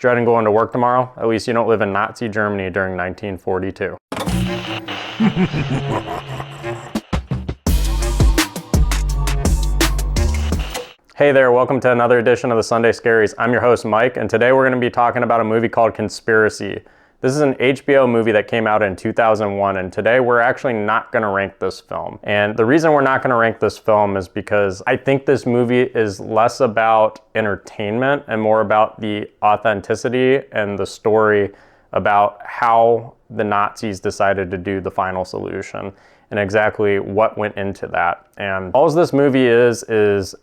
dreading going to work tomorrow? At least you don't live in Nazi Germany during 1942. Hey there, welcome to another edition of the Sunday Scaries. I'm your host, Mike, and today we're going to be talking about a movie called Conspiracy. This is an HBO movie that came out in 2001, and today we're actually not going to rank this film. And the reason we're not going to rank this film is because I think this movie is less about entertainment and more about the authenticity and the story about how the Nazis decided to do the final solution and exactly what went into that. And all this movie is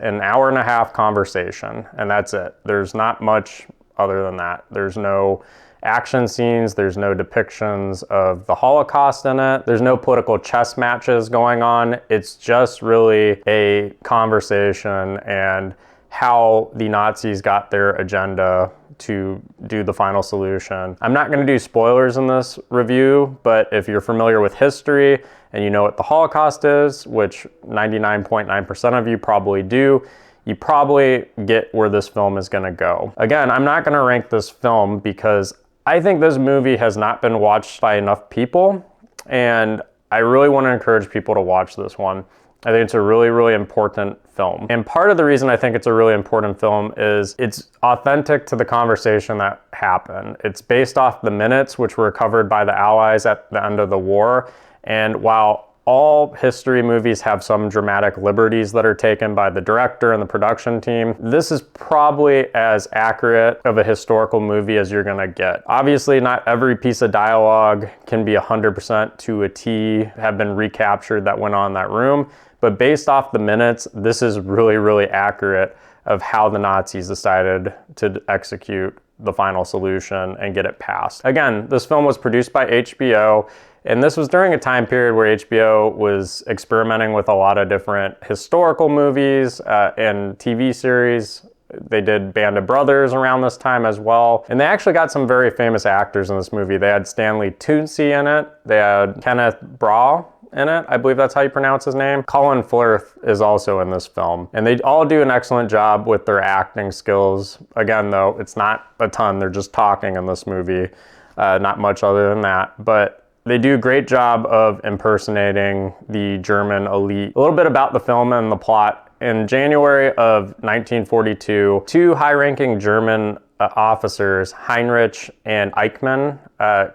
an hour and a half conversation, and that's it. There's not much other than that. There's no action scenes, there's no depictions of the Holocaust in it, there's no political chess matches going on. It's just really a conversation and how the Nazis got their agenda to do the final solution. I'm not going to do spoilers in this review, but if you're familiar with history and you know what the Holocaust is, which 99.9% of you probably do, you probably get where this film is going to go. Again, I'm not going to rank this film because I think this movie has not been watched by enough people, and I really want to encourage people to watch this one. I think it's a really, really important film. And part of the reason I think it's a really important film is it's authentic to the conversation that happened. It's based off the minutes which were covered by the Allies at the end of the war. And while all history movies have some dramatic liberties that are taken by the director and the production team, this is probably as accurate of a historical movie as you're gonna get. Obviously, not every piece of dialogue can be 100% to a T, have been recaptured that went on in that room, but based off the minutes, this is really, really accurate of how the Nazis decided to execute the final solution and get it passed. Again, this film was produced by HBO, and this was during a time period where HBO was experimenting with a lot of different historical movies and TV series. They did Band of Brothers around this time as well. And they actually got some very famous actors in this movie. They had Stanley Tucci in it. They had Kenneth Branagh in it. I believe that's how you pronounce his name. Colin Firth is also in this film. And they all do an excellent job with their acting skills. Again, though, it's not a ton. They're just talking in this movie. Not much other than that. But they do a great job of impersonating the German elite. A little bit about the film and the plot. In January of 1942, two high-ranking German officers, Heinrich and Eichmann,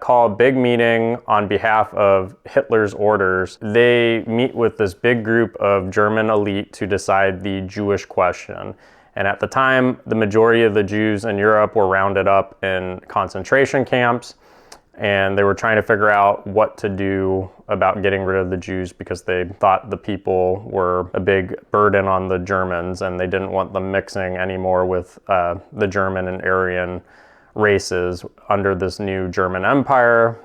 call a big meeting on behalf of Hitler's orders. They meet with this big group of German elite to decide the Jewish question. And at the time, the majority of the Jews in Europe were rounded up in concentration camps, and they were trying to figure out what to do about getting rid of the Jews because they thought the people were a big burden on the Germans and they didn't want them mixing anymore with the German and Aryan races under this new German empire,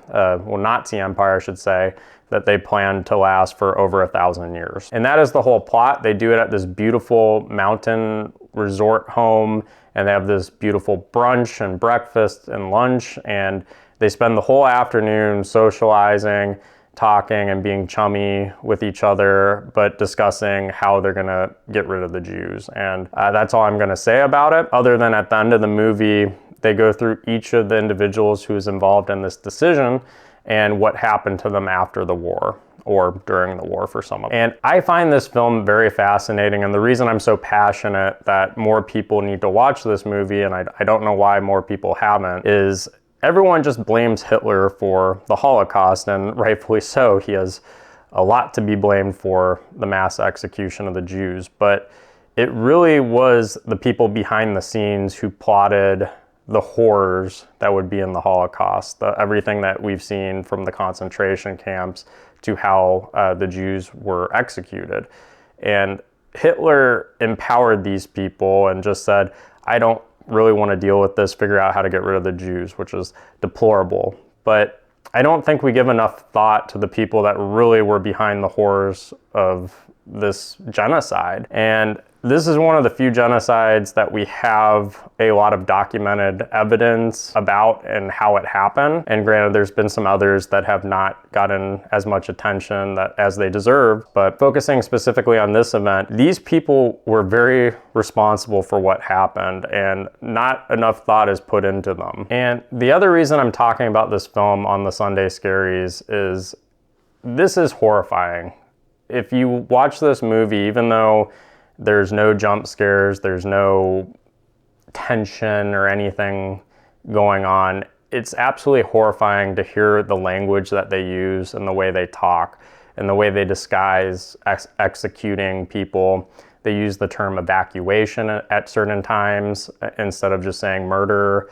Nazi empire I should say, that they planned to last for over 1,000 years. And that is the whole plot. They do it at this beautiful mountain resort home, and they have this beautiful brunch and breakfast and lunch, and they spend the whole afternoon socializing, talking, and being chummy with each other, but discussing how they're gonna get rid of the Jews. And that's all I'm gonna say about it, other than at the end of the movie, they go through each of the individuals who's involved in this decision and what happened to them after the war, or during the war for some of them. And I find this film very fascinating, and the reason I'm so passionate that more people need to watch this movie, and I don't know why more people haven't, is everyone just blames Hitler for the Holocaust, and rightfully so. He has a lot to be blamed for the mass execution of the Jews, but it really was the people behind the scenes who plotted the horrors that would be in the Holocaust, everything that we've seen from the concentration camps to how the Jews were executed. And Hitler empowered these people and just said, I don't really want to deal with this, figure out how to get rid of the Jews, which is deplorable. But I don't think we give enough thought to the people that really were behind the horrors of this genocide. And this is one of the few genocides that we have a lot of documented evidence about and how it happened. And granted, there's been some others that have not gotten as much attention as they deserve. But focusing specifically on this event, these people were very responsible for what happened, and not enough thought is put into them. And the other reason I'm talking about this film on the Sunday Scaries is this is horrifying. If you watch this movie, even though there's no jump scares, there's no tension or anything going on, it's absolutely horrifying to hear the language that they use and the way they talk and the way they disguise executing people. They use the term evacuation at certain times instead of just saying murder.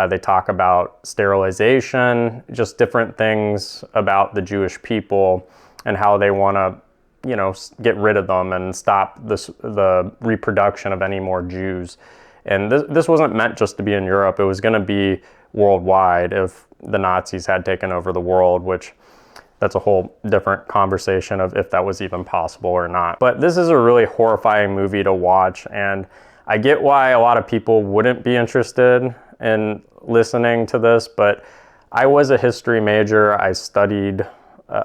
They talk about sterilization, just different things about the Jewish people and how they want to, get rid of them and stop the reproduction of any more Jews. And this wasn't meant just to be in Europe. It was going to be worldwide if the Nazis had taken over the world, which that's a whole different conversation of if that was even possible or not. But this is a really horrifying movie to watch, and I get why a lot of people wouldn't be interested in listening to this, but I was a history major. I studied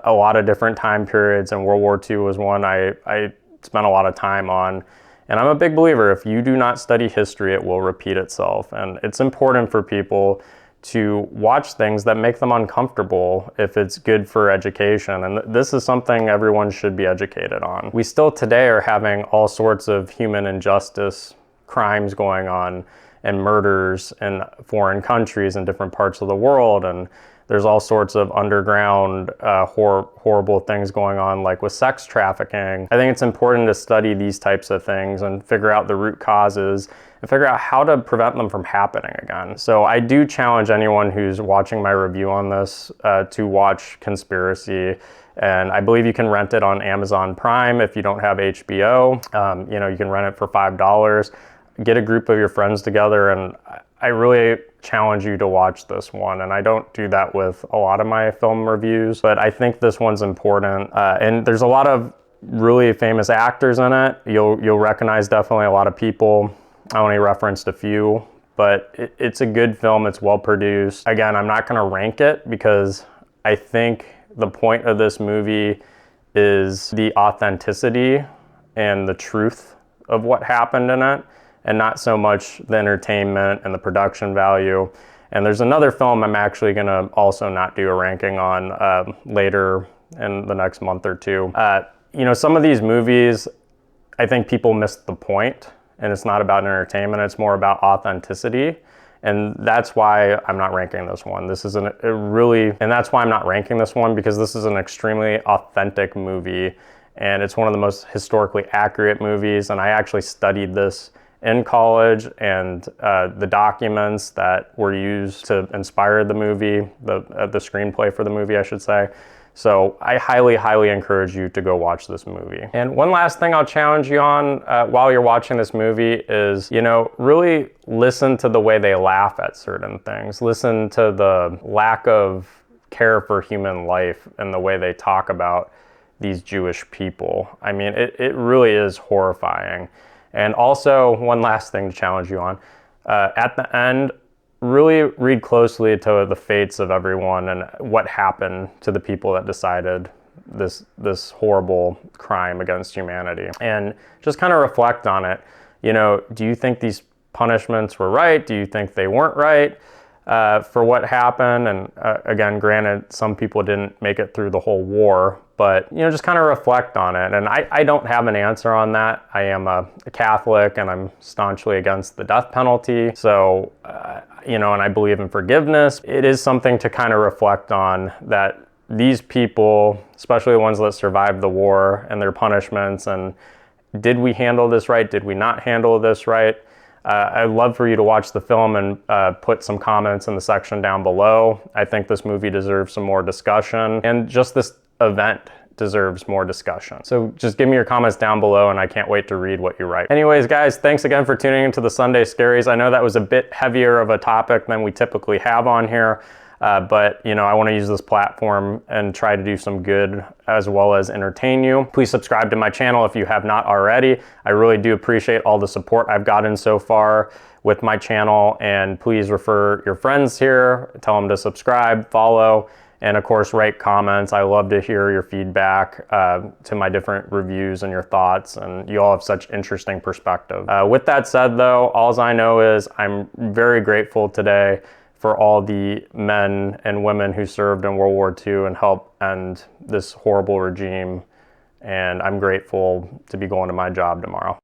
a lot of different time periods, and World War II was one I spent a lot of time on. And I'm a big believer, if you do not study history, it will repeat itself. And it's important for people to watch things that make them uncomfortable if it's good for education. And this is something everyone should be educated on. We still today are having all sorts of human injustice crimes going on and murders in foreign countries in different parts of the world. And there's all sorts of underground horrible things going on, like with sex trafficking. I think it's important to study these types of things and figure out the root causes and figure out how to prevent them from happening again. So I do challenge anyone who's watching my review on this to watch Conspiracy. And I believe you can rent it on Amazon Prime if you don't have HBO. You can rent it for $5. Get a group of your friends together, and I really challenge you to watch this one. And I don't do that with a lot of my film reviews, but I think this one's important. And there's a lot of really famous actors in it. You'll recognize definitely a lot of people. I only referenced a few, but it's a good film. It's well produced. Again, I'm not going to rank it because I think the point of this movie is the authenticity and the truth of what happened in it, and not so much the entertainment and the production value. And there's another film I'm actually gonna also not do a ranking on later in the next month or two. Some of these movies, I think people miss the point, and it's not about entertainment, it's more about authenticity. And that's why I'm not ranking this one. And that's why I'm not ranking this one, because this is an extremely authentic movie, and it's one of the most historically accurate movies. And I actually studied this in college, and the documents that were used to inspire the movie, the screenplay for the movie, I should say. So I highly, highly encourage you to go watch this movie. And one last thing I'll challenge you on while you're watching this movie is, really listen to the way they laugh at certain things. Listen to the lack of care for human life and the way they talk about these Jewish people. I mean, it really is horrifying. And also, one last thing to challenge you on. At the end, really read closely to the fates of everyone and what happened to the people that decided this horrible crime against humanity. And just kind of reflect on it. Do you think these punishments were right? Do you think they weren't right for what happened? And again, granted, some people didn't make it through the whole war, but just kind of reflect on it. And I don't have an answer on that. I am a Catholic, and I'm staunchly against the death penalty. So, and I believe in forgiveness. It is something to kind of reflect on, that these people, especially the ones that survived the war and their punishments, and did we handle this right? Did we not handle this right? I'd love for you to watch the film and put some comments in the section down below. I think this movie deserves some more discussion, and just this event deserves more discussion. So just give me your comments down below, and I can't wait to read what you write. Anyways, guys, thanks again for tuning into the Sunday Scaries. I know that was a bit heavier of a topic than we typically have on here. But you know, I want to use this platform and try to do some good as well as entertain you. Please subscribe to my channel if you have not already. I really do appreciate all the support I've gotten so far with my channel, and please refer your friends here, tell them to subscribe, follow, and of course write comments. I love to hear your feedback to my different reviews and your thoughts, and you all have such interesting perspective. With that said though, all I know is I'm very grateful today for all the men and women who served in World War II and helped end this horrible regime, and I'm grateful to be going to my job tomorrow.